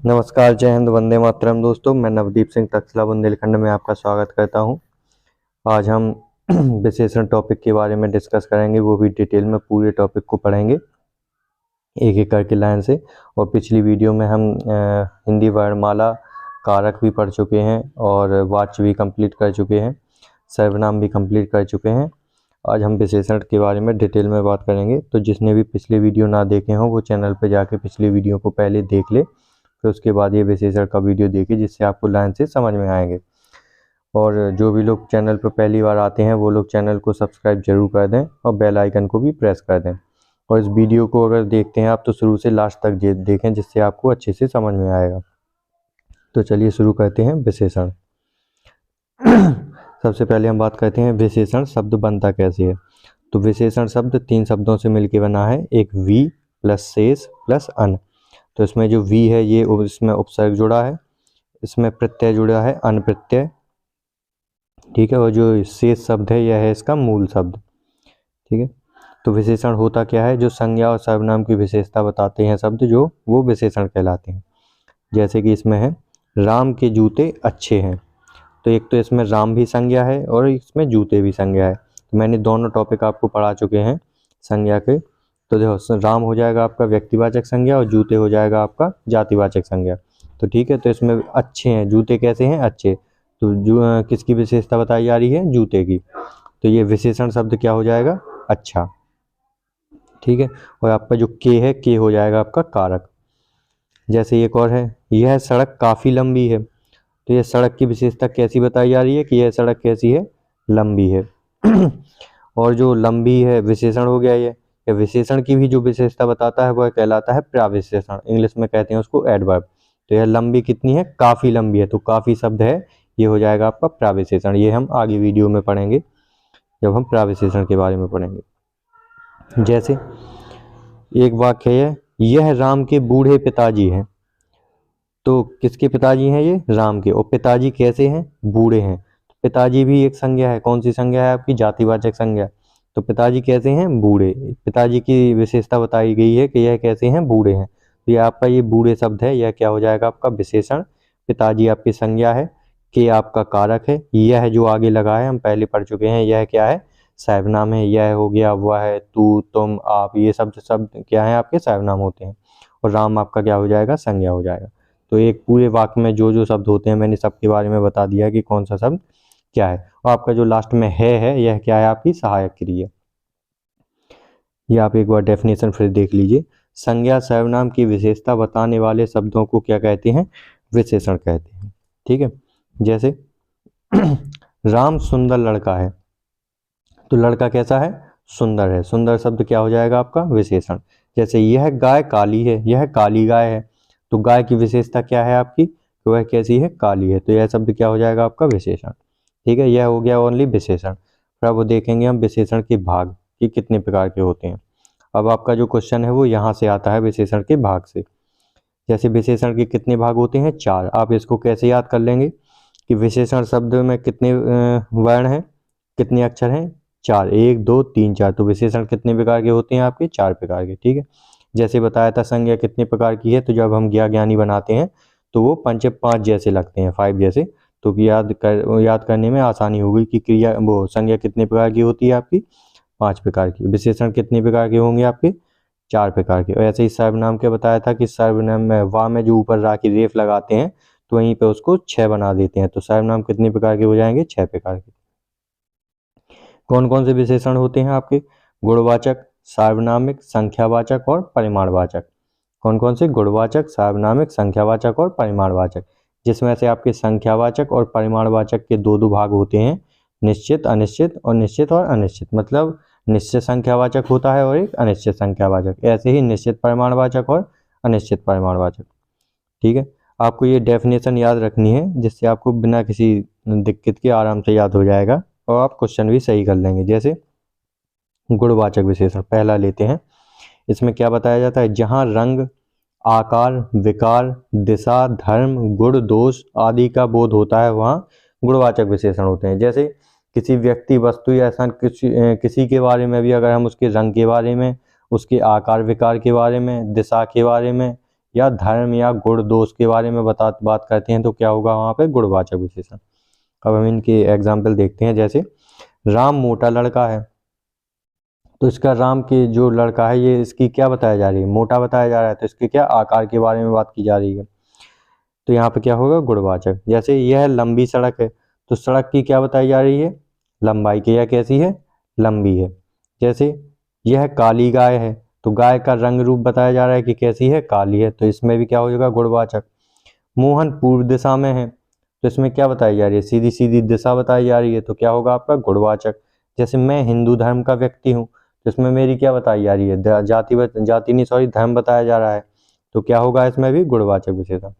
नमस्कार, जय हिंद, वंदे मातरम। दोस्तों, मैं नवदीप सिंह तक्षला बुंदेलखंड में आपका स्वागत करता हूं। आज हम विशेषण टॉपिक के बारे में डिस्कस करेंगे, वो भी डिटेल में पूरे टॉपिक को पढ़ेंगे एक एक करके लाइन से। और पिछली वीडियो में हम हिंदी वर्णमाला, कारक भी पढ़ चुके हैं और वाच्य भी कंप्लीट कर चुके हैं, सर्वनाम भी कंप्लीट कर चुके हैं। आज हम विशेषण के बारे में डिटेल में बात करेंगे। तो जिसने भी पिछले वीडियो ना देखे हों वो चैनल पर जाके पिछली वीडियो को पहले देख ले, फिर उसके बाद ये विशेषण का वीडियो देखिए, जिससे आपको लाइन से समझ में आएंगे। और जो भी लोग चैनल पर पहली बार आते हैं वो लोग चैनल को सब्सक्राइब जरूर कर दें और बेल आइकन को भी प्रेस कर दें। और इस वीडियो को अगर देखते हैं आप तो शुरू से लास्ट तक देखें, जिससे आपको अच्छे से समझ में आएगा। तो चलिए शुरू करते हैं विशेषण। सबसे पहले हम बात करते हैं विशेषण शब्द बनता कैसे है। तो विशेषण शब्द 3 शब्दों से मिलकर बना है, एक वी प्लस शेष प्लस अन। तो इसमें जो वी है ये इसमें उपसर्ग जुड़ा है, इसमें प्रत्यय जुड़ा है अन प्रत्यय, ठीक है। और जो शेष शब्द है यह है इसका मूल शब्द, ठीक है। तो विशेषण होता क्या है, जो संज्ञा और सर्वनाम की विशेषता बताते हैं शब्द, जो वो विशेषण कहलाते हैं। जैसे कि इसमें है राम के जूते अच्छे हैं। तो एक तो इसमें राम भी संज्ञा है और इसमें जूते भी संज्ञा है। तो मैंने दोनों टॉपिक आपको पढ़ा चुके हैं संज्ञा के। तो देखो, राम हो जाएगा आपका व्यक्तिवाचक संज्ञा और जूते हो जाएगा आपका जातिवाचक संज्ञा। तो ठीक है, तो इसमें अच्छे हैं, जूते कैसे हैं, अच्छे। तो किसकी विशेषता बताई जा रही है, जूते की। तो ये विशेषण शब्द क्या हो जाएगा, अच्छा, ठीक है। और आपका जो के है, के हो जाएगा आपका कारक। जैसे एक और है, यह सड़क काफ़ी लंबी है। तो यह सड़क की विशेषता कैसी बताई जा रही है कि यह सड़क कैसी है, लंबी है। और जो लंबी है विशेषण हो गया ये। विशेषण की भी जो विशेषता बताता है वह कहलाता है प्रविशेषण, इंग्लिश में कहते हैं उसको एडवर्ब। तो यह लंबी कितनी है, काफ़ी लंबी है। तो काफ़ी शब्द है, ये हो जाएगा आपका प्रविशेषण। ये हम आगे वीडियो में पढ़ेंगे जब हम प्रविशेषण के बारे में पढ़ेंगे। जैसे एक वाक्य है, यह राम के बूढ़े पिताजी हैं। तो किसके पिताजी हैं, ये राम के। और पिताजी कैसे हैं, बूढ़े हैं। तो पिताजी भी एक संज्ञा है, कौन सी संज्ञा है आपकी, जातिवाचक संज्ञा। तो पिताजी कैसे हैं, बूढ़े। पिताजी की विशेषता बताई गई है कि यह कैसे हैं, बूढ़े हैं। तो यह आपका ये बूढ़े शब्द है, यह क्या हो जाएगा आपका विशेषण। पिताजी आपकी संज्ञा है, के आपका कारक है, यह जो आगे लगा है हम पहले पढ़ चुके हैं, यह क्या है, सर्वनाम है। यह हो गया, वह है, तू, तुम, आप, ये शब्द क्या है आपके, सर्वनाम होते हैं। और राम आपका क्या हो जाएगा, संज्ञा हो जाएगा। तो एक पूरे वाक्य में जो जो शब्द होते हैं मैंने सबके बारे में बता दिया कि कौन सा शब्द क्या है। और आपका जो लास्ट में है यह क्या है, आपकी सहायक क्रिया। ये आप एक बार डेफिनेशन फिर देख लीजिए। संज्ञा सर्वनाम की विशेषता बताने वाले शब्दों को क्या कहते हैं, विशेषण कहते हैं, ठीक है। जैसे राम सुंदर लड़का है। तो लड़का कैसा है, सुंदर है। सुंदर शब्द क्या हो जाएगा आपका, विशेषण। जैसे यह गाय काली है, यह काली गाय है। तो गाय की विशेषता क्या है आपकी, तो वह कैसी है, काली है। तो यह शब्द क्या हो जाएगा आपका, विशेषण, ठीक है। यह हो गया ओनली विशेषण। फिर अब देखेंगे हम विशेषण के भाग कि कितने प्रकार के होते हैं। अब आपका जो क्वेश्चन है वो यहाँ से आता है, विशेषण के भाग से। जैसे विशेषण के कितने भाग होते हैं, 4। आप इसको कैसे याद कर लेंगे कि विशेषण शब्द में कितने वर्ण हैं, कितने अक्षर हैं, 4। 1 2 3 4। तो विशेषण कितने प्रकार के होते हैं आपके, 4 प्रकार के, ठीक है। जैसे बताया था संज्ञा कितने प्रकार की है, तो जब हम ज्ञानी बनाते हैं तो वो 5 जैसे लगते हैं, 5 जैसे। तो याद करने में आसानी होगी कि क्रिया वो संज्ञा कितने प्रकार की होती है आपकी, 5 प्रकार की। विशेषण कितने प्रकार के होंगे आपके, 4 प्रकार के। और ऐसे ही सर्वनाम के बताया था कि सर्वनाम में वाह में जो ऊपर रा की रेफ लगाते हैं तो वहीं पे उसको 6 बना देते हैं। तो सर्वनाम कितने प्रकार के हो जाएंगे, 6 प्रकार के। कौन कौन से विशेषण होते हैं आपके, गुणवाचक, सार्वनामिक, संख्यावाचक और परिमाणवाचक। कौन कौन से, गुणवाचक, सार्वनामिक, संख्यावाचक और परिमाणवाचक। जिसमें से आपके संख्यावाचक और परिमाणवाचक के दो भाग होते हैं, निश्चित, अनिश्चित, और निश्चित और अनिश्चित। मतलब निश्चित संख्यावाचक होता है और एक अनिश्चित संख्यावाचक। ऐसे ही निश्चित परिमाणवाचक और अनिश्चित परिमाणवाचक, ठीक है। आपको ये डेफिनेशन याद रखनी है, जिससे आपको बिना किसी दिक्कत के आराम से याद हो जाएगा और आप क्वेश्चन भी सही कर लेंगे। जैसे गुणवाचक विशेषण पहला लेते हैं। इसमें क्या बताया जाता है, जहाँ रंग, आकार, विकार, दिशा, धर्म, गुण, दोष आदि का बोध होता है वहाँ गुणवाचक विशेषण होते हैं। जैसे किसी व्यक्ति, वस्तु या स्थान, किसी के बारे में भी अगर हम उसके रंग के बारे में, उसके आकार विकार के बारे में, दिशा के बारे में या धर्म या गुण दोष के बारे में बात करते हैं तो क्या होगा वहाँ पे गुणवाचक विशेषण। अब हम इनके एग्जाम्पल देखते हैं। जैसे राम मोटा लड़का है, तो इसका राम के जो लड़का है ये इसकी क्या बताया जा रही है, मोटा बताया जा रहा है, तो इसके क्या आकार के बारे में बात की जा रही है, तो यहाँ पे क्या होगा गुणवाचक। जैसे यह लंबी सड़क है, तो सड़क की क्या बताई जा रही है, लंबाई की, यह कैसी है, लंबी है। जैसे यह काली गाय है, तो गाय का रंग रूप बताया जा रहा है कि कैसी है, काली है, तो इसमें भी क्या हो जाएगा गुणवाचक। मोहन पूर्व दिशा में है, तो इसमें क्या बताई जा रही है, सीधी सीधी दिशा बताई जा रही है, तो क्या होगा आपका गुणवाचक। जैसे मैं हिंदू धर्म का व्यक्ति हूँ, तो इसमें मेरी क्या बताई जा रही है, जाति नहीं सॉरी धर्म बताया जा रहा है, तो क्या होगा इसमें भी गुणवाचक विशेषण।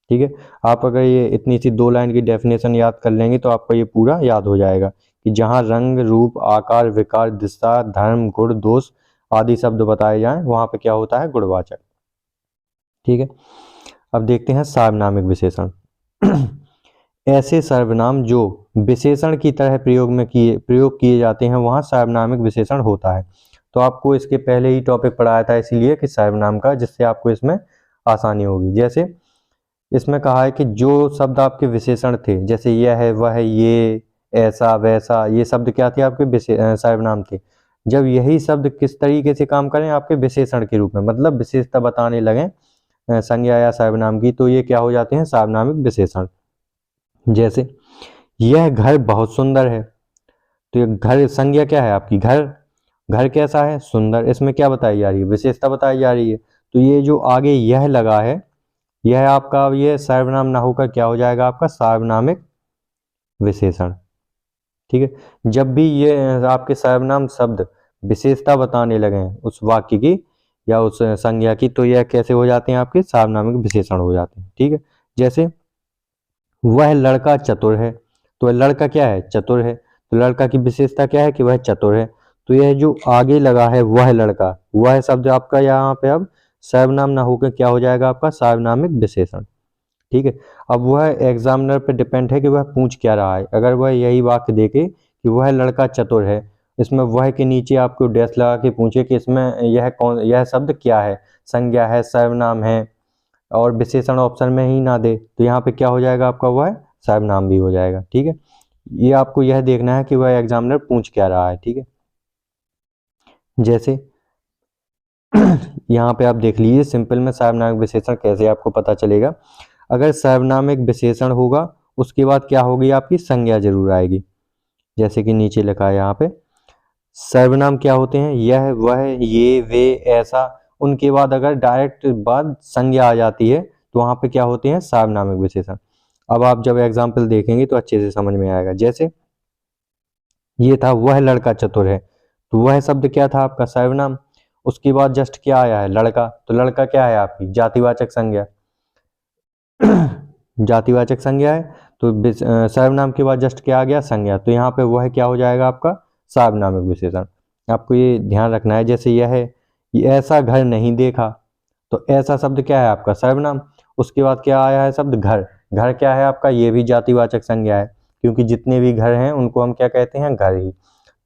ठीक है, आप अगर ये इतनी सी 2 लाइन की डेफिनेशन याद कर लेंगे तो आपको ये पूरा याद हो जाएगा कि जहाँ रंग रूप आकार विकार दिशा धर्म गुण दोष आदि शब्द बताए जाएं वहाँ पे क्या होता है गुणवाचक। ठीक है, अब देखते हैं सार्वनामिक विशेषण। ऐसे सर्वनाम जो विशेषण की तरह प्रयोग किए जाते हैं वहाँ सार्वनामिक विशेषण होता है। तो आपको इसके पहले ही टॉपिक पढ़ाया था इसलिए कि सर्वनाम का, जिससे आपको इसमें आसानी होगी। जैसे इसमें कहा है कि जो शब्द आपके विशेषण थे, जैसे यह है वह है ये ऐसा वैसा, ये शब्द क्या थे आपके सर्वनाम थे। जब यही शब्द किस तरीके से काम करें आपके विशेषण के रूप में, मतलब विशेषता बताने लगे संज्ञा या सर्वनाम की, तो ये क्या हो जाते हैं सार्वनामिक विशेषण। जैसे यह घर बहुत सुंदर है, तो ये घर संज्ञा क्या है आपकी, घर, घर कैसा है, सुंदर, इसमें क्या बताई जा रही है, विशेषता बताई जा रही है। तो ये जो आगे यह लगा है, यह आपका ये सर्वनाम ना होकर क्या हो जाएगा आपका सार्वनामिक विशेषण। ठीक है, जब भी ये आपके सर्वनाम शब्द विशेषता बताने लगे उस वाक्य की या उस संज्ञा की, तो यह कैसे हो जाते हैं आपके सार्वनामिक विशेषण हो जाते हैं। ठीक है, जैसे वह लड़का चतुर है, तो वह लड़का क्या है, चतुर है, तो लड़का की विशेषता क्या है कि वह चतुर है। तो यह जो आगे लगा है वह लड़का, वह शब्द आपका यहाँ पे अब सर्वनाम ना होकर क्या हो जाएगा आपका सार्वनामिक विशेषण। ठीक है, अब वह एग्जामिनर पे डिपेंड है कि वह पूछ क्या रहा है। अगर वह यही वाक्य देखे कि वह लड़का चतुर है, इसमें वह के नीचे आपको डैश लगा के पूछे कि इसमें यह शब्द क्या है, संज्ञा है, सर्वनाम है, और विशेषण ऑप्शन में ही ना दे, तो यहाँ पे क्या हो जाएगा आपका वह सर्वनाम भी हो जाएगा। ठीक है, ये आपको यह देखना है कि वह एग्जामिनर पूछ क्या रहा है। ठीक है, जैसे यहाँ पे आप देख लीजिए सिंपल में सर्वनामिक विशेषण कैसे आपको पता चलेगा। अगर सर्वनामिक विशेषण होगा उसके बाद क्या होगी आपकी संज्ञा जरूर आएगी। जैसे कि नीचे लिखा है यहाँ पे, सर्वनाम क्या होते हैं, यह वह ये वे ऐसा, उनके बाद अगर डायरेक्ट बाद संज्ञा आ जाती है तो वहाँ पे क्या होते हैं सार्वनामिक विशेषण। अब आप जब एग्जाम्पल देखेंगे तो अच्छे से समझ में आएगा। जैसे ये था वह लड़का चतुर है, तो वह शब्द क्या था आपका सर्वनाम, उसके बाद जस्ट क्या आया है लड़का, तो लड़का क्या है आपकी जातिवाचक संज्ञा। जातिवाचक संज्ञा है, तो सर्वनाम के बाद जस्ट क्या आ गया संज्ञा, तो यहाँ पे वह क्या हो जाएगा आपका सार्वनामिक विशेषण। आपको ये ध्यान रखना है। जैसे यह है ये ऐसा घर नहीं देखा, तो ऐसा शब्द क्या है आपका सर्वनाम, उसके बाद क्या आया है शब्द घर, घर क्या है आपका, ये भी जातिवाचक संज्ञा है, क्योंकि जितने भी घर हैं उनको हम क्या कहते हैं घर ही,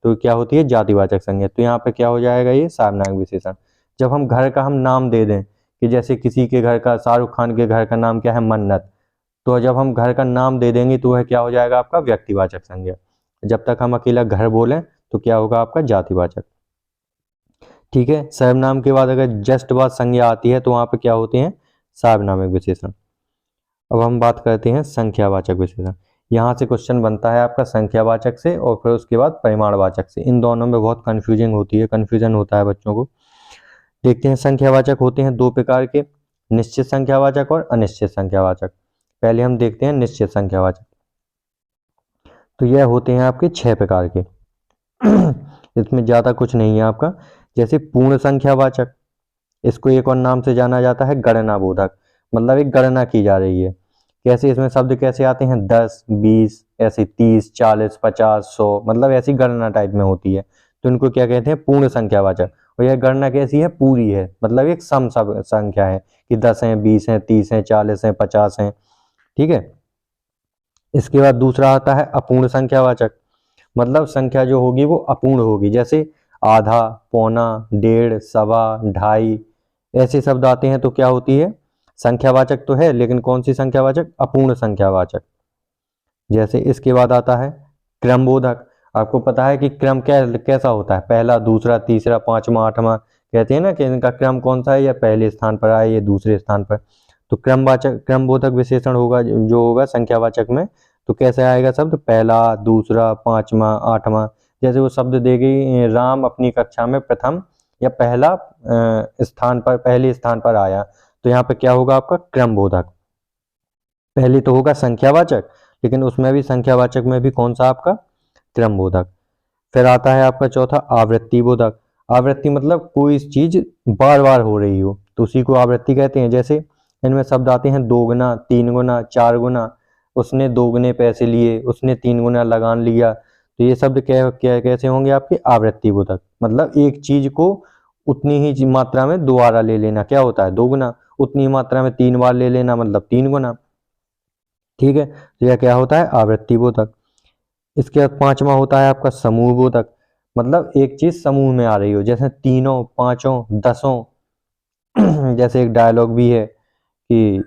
तो क्या होती है जातिवाचक संज्ञा। तो यहाँ पे क्या हो जाएगा ये सार्वनामिक विशेषण। जब हम घर का हम नाम दे दें कि जैसे किसी के घर का, शाहरुख खान के घर का नाम क्या है मन्नत, तो जब हम घर का नाम दे देंगे तो वह क्या हो जाएगा आपका व्यक्तिवाचक संज्ञा। जब तक हम अकेला घर बोलें तो क्या होगा आपका जातिवाचक। ठीक है, सर्वनाम के बाद अगर जस्ट बाद संज्ञा आती है तो वहां पे क्या होते हैं सार्वनामिक विशेषण। अब हम बात करते हैं संख्यावाचक विशेषण। यहाँ से क्वेश्चन बनता है आपका संख्यावाचक से और फिर उसके बाद परिमाणवाचक से। इन दोनों में बहुत कंफ्यूजन होता है बच्चों को। देखते हैं संख्यावाचक होते हैं 2 प्रकार के, निश्चित संख्यावाचक और अनिश्चित संख्यावाचक। पहले हम देखते हैं निश्चित संख्यावाचक। तो यह होते हैं आपके 6 प्रकार के। इसमें ज्यादा कुछ नहीं है आपका। जैसे पूर्ण संख्यावाचक, इसको एक और नाम से जाना जाता है गणना बोधक, मतलब एक गणना की जा रही है। कैसे, इसमें शब्द कैसे आते हैं 10 20 ऐसे 30 40 50 100, मतलब ऐसी गणना टाइप में होती है, तो इनको क्या कहते हैं पूर्ण संख्यावाचक। और यह गणना कैसी है, पूरी है, मतलब एक सम संख्या है कि 10 है 20 है 30 है 40 है 50 है। ठीक है, इसके बाद दूसरा आता है अपूर्ण संख्यावाचक, मतलब संख्या जो होगी वो अपूर्ण होगी। जैसे आधा, पौना, डेढ़, सवा, ढाई, ऐसे शब्द आते हैं तो क्या होती है संख्यावाचक तो है लेकिन कौन सी संख्यावाचक? अपूर्ण संख्यावाचक। जैसे इसके बाद आता है क्रमबोधक। आपको पता है कि क्रम कैसा होता है? पहला, दूसरा, तीसरा, पांचवा, आठवां। कहते हैं ना कि इनका क्रम कौन सा है, या पहले स्थान पर आए या दूसरे स्थान पर। तो क्रमबोधक विशेषण होगा जो होगा संख्यावाचक में, तो कैसे आएगा शब्द? पहला, दूसरा, पांचवा, आठवां। जैसे वो शब्द देगी राम अपनी कक्षा में प्रथम या पहले स्थान पर आया, तो यहाँ पे क्या होगा आपका? क्रमबोधक। पहले तो होगा संख्यावाचक, लेकिन उसमें भी संख्यावाचक में भी कौन सा आपका? क्रमबोधक। फिर आता है आपका चौथा आवृत्ति बोधक। आवृत्ति मतलब कोई चीज बार बार हो रही हो, तो उसी को आवृत्ति कहते हैं। जैसे इनमें शब्द आते हैं 2 गुना, 3 गुना, 4 गुना, उसने 2 गुने पैसे लिए, उसने 3 गुना लगान लिया। तो ये शब्द कैसे होंगे आपके? आवृत्ति बोधक। मतलब एक चीज को उतनी ही मात्रा में दोबारा ले लेना, क्या होता है? 2 गुना। उतनी मात्रा में 3 बार ले लेना, मतलब 3 गुना। ठीक है, तो यह क्या होता है? आवृत्ति बोधक। इसके बाद पांचवा होता है आपका समूह बोधक। मतलब एक चीज समूह में आ रही हो, जैसे तीनों, पांचों, दसों। जैसे एक डायलॉग भी है कि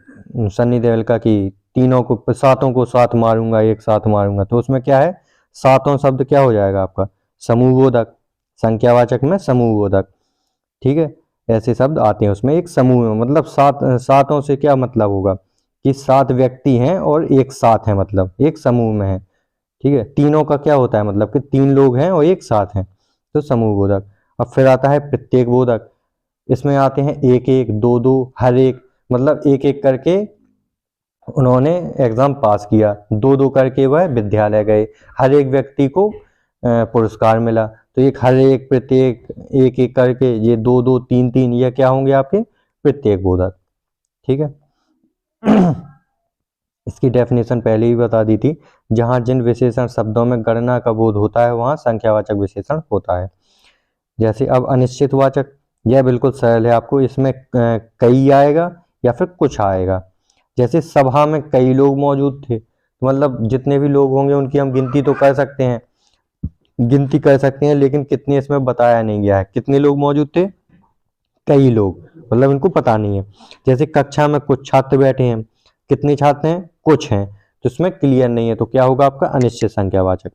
सन्नी देओल का कि सातों को साथ मारूंगा, एक साथ मारूंगा। तो उसमें क्या है? सातों शब्द क्या हो जाएगा आपका? समूह बोधक। संख्यावाचक में समूह बोधक। ठीक है, ऐसे शब्द आते हैं उसमें। एक समूह में मतलब सातों से क्या मतलब होगा? कि 7 व्यक्ति हैं और एक साथ है, मतलब एक समूह में है। ठीक है, तीनों का क्या होता है? मतलब कि 3 लोग हैं और एक साथ हैं, तो समूह बोधक। अब फिर आता है प्रत्येक बोधक। इसमें आते हैं 1 1, 2 2, हर एक, मतलब एक एक करके उन्होंने एग्जाम पास किया, 2 2 करके वह विद्यालय गए, हर एक व्यक्ति को पुरस्कार मिला। तो एक हर एक, प्रत्येक, एक एक करके, ये 2 2, 3 3, ये क्या होंगे आपके? प्रत्येक बोधक। ठीक है। इसकी डेफिनेशन पहले ही बता दी थी। जहां जिन विशेषण शब्दों में गणना का बोध होता है वहां संख्यावाचक विशेषण होता है। जैसे अब अनिश्चितवाचक, यह बिल्कुल सरल है आपको। इसमें कई आएगा या फिर कुछ आएगा। जैसे सभा में कई लोग मौजूद थे, तो मतलब जितने भी लोग होंगे उनकी हम गिनती तो कर सकते हैं, लेकिन कितने इसमें बताया नहीं गया है। कितने लोग मौजूद थे? कई लोग, मतलब इनको पता नहीं है। जैसे कक्षा में कुछ छात्र बैठे हैं, कितने छात्र हैं? कुछ हैं, तो इसमें क्लियर नहीं है, तो क्या होगा आपका? अनिश्चित संख्यावाचक।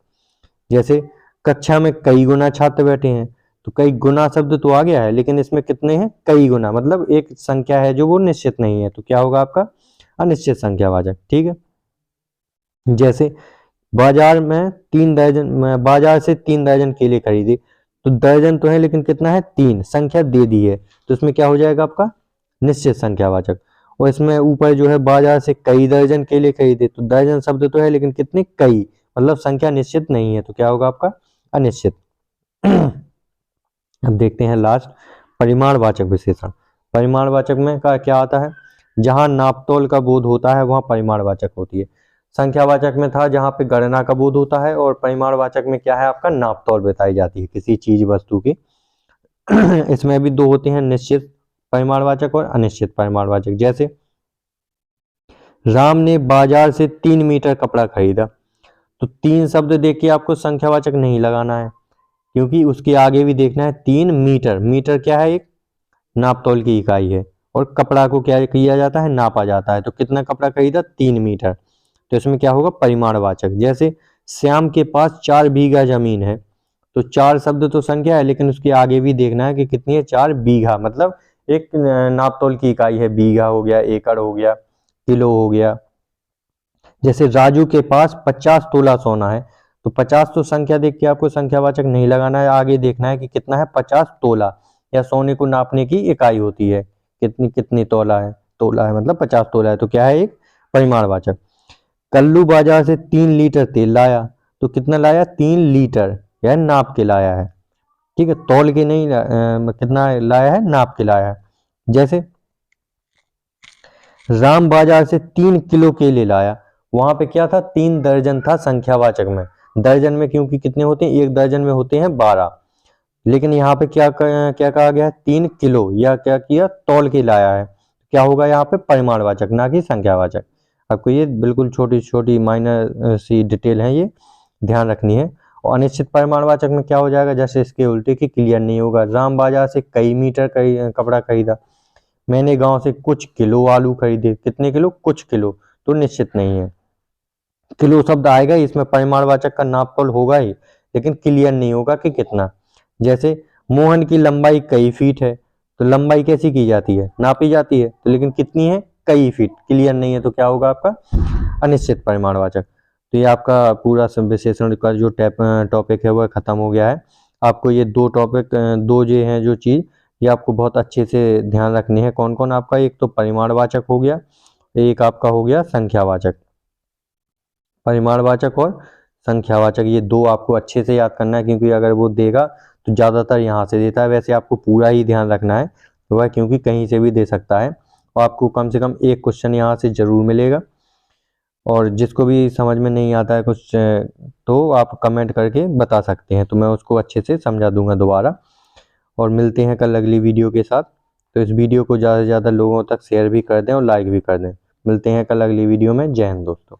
जैसे कक्षा में कई गुना छात्र बैठे हैं, तो कई गुना शब्द तो आ गया है, लेकिन इसमें कितने हैं? कई गुना, मतलब एक संख्या है जो वो निश्चित नहीं है, तो क्या होगा आपका? अनिश्चित संख्यावाचक। ठीक है। जैसे बाजार से 3 दर्जन केले खरीदे, तो दर्जन तो है लेकिन कितना है? 3, संख्या दे दी है, तो इसमें क्या हो जाएगा आपका? निश्चित संख्यावाचक। और इसमें ऊपर जो है बाजार से कई दर्जन केले खरीदे, तो दर्जन शब्द तो है लेकिन कितने? कई, मतलब संख्या निश्चित नहीं है, तो क्या होगा आपका? अनिश्चित। अब देखते हैं लास्ट, परिमाणवाचक विशेषण। परिमाणवाचक में का क्या आता है? जहां नापतोल का बोध होता है वहां परिमाणवाचक होती है। संख्यावाचक में था जहां पे गणना का बोध होता है, और परिमाणवाचक में क्या है आपका? नापतोल बताई जाती है किसी चीज वस्तु की। इसमें भी 2 होते हैं, निश्चित परिमाणवाचक और अनिश्चित परिमाणवाचक। जैसे राम ने बाजार से 3 मीटर कपड़ा खरीदा, तो 3 शब्द देख के आपको संख्यावाचक नहीं लगाना है, क्योंकि उसके आगे भी देखना है 3 मीटर। मीटर क्या है? एक नापतोल की इकाई है, और कपड़ा को क्या किया जाता है? नापा जाता है। तो कितना कपड़ा खरीदा? 3 मीटर, तो इसमें क्या होगा? परिमाणवाचक। जैसे श्याम के पास 4 बीघा जमीन है, तो 4 शब्द तो संख्या है, लेकिन उसके आगे भी देखना है कि कितनी है? 4 बीघा, मतलब एक नापतोल की इकाई है। बीघा हो गया, एकड़ हो गया, किलो हो गया। जैसे राजू के पास 50 तोला सोना है, तो 50 तो संख्या देख के आपको संख्यावाचक नहीं लगाना है, आगे देखना है कि कितना है? 50 तोला, या सोने को नापने की इकाई होती है, कितनी कितनी तोला है? तोला है, मतलब 50 तोला है, तो क्या है? एक परिमाणवाचक। कल्लू बाजार से 3 लीटर तेल लाया, तो कितना लाया? 3 लीटर, यह नाप के लाया है। ठीक है, तौल के नहीं कितना लाया है? नाप के लाया है। जैसे राम बाजार से 3 किलो केले लाया, वहां पे क्या था? 3 दर्जन था संख्यावाचक में। दर्जन में क्योंकि कितने होते हैं? एक दर्जन में होते हैं 12, लेकिन यहाँ पे क्या कहा गया है? 3 किलो, या क्या किया? तौल के लाया है। क्या होगा यहाँ पे? परिमाणवाचक, ना कि संख्यावाचक। आपको ये बिल्कुल छोटी छोटी माइनर सी डिटेल है, ये ध्यान रखनी है। और अनिश्चित परिमाणवाचक में क्या हो जाएगा? जैसे इसके उल्टे की क्लियर नहीं होगा। राम बाजार से कई मीटर कपड़ा खरीदा, मैंने गांव से कुछ किलो आलू खरीदे, कितने किलो, कुछ किलो, तो निश्चित नहीं है। किलो शब्द आएगा ही, इसमें परिमाणवाचक का नापतोल होगा ही, लेकिन क्लियर नहीं होगा कि कितना। जैसे मोहन की लंबाई कई फीट है, तो लंबाई कैसी की जाती है, नापी जाती है, तो लेकिन कितनी है, कई फीट, क्लियर नहीं है, तो क्या होगा आपका अनिश्चित परिमाणवाचक। तो ये आपका पूरा विशेषण का जो टॉपिक है वह खत्म हो गया है। आपको ये दो टॉपिक, दो जो हैं जो चीज, ये आपको बहुत अच्छे से ध्यान रखनी है। कौन कौन आपका, एक तो परिमाणवाचक हो गया, एक आपका हो गया संख्यावाचक। परिमाणवाचक और संख्यावाचक, ये दो आपको अच्छे से याद करना है, क्योंकि अगर वो देगा तो ज़्यादातर यहाँ से देता है। वैसे आपको पूरा ही ध्यान रखना है वह, क्योंकि कहीं से भी दे सकता है, और आपको कम से कम एक क्वेश्चन यहाँ से जरूर मिलेगा। और जिसको भी समझ में नहीं आता है कुछ, तो आप कमेंट करके बता सकते हैं, तो मैं उसको अच्छे से समझा दूंगा दोबारा। और मिलते हैं कल अगली वीडियो के साथ। तो इस वीडियो को ज़्यादा से ज़्यादा लोगों तक शेयर भी कर दें और लाइक भी कर दें। मिलते हैं कल अगली वीडियो में। जय हिंद दोस्तों।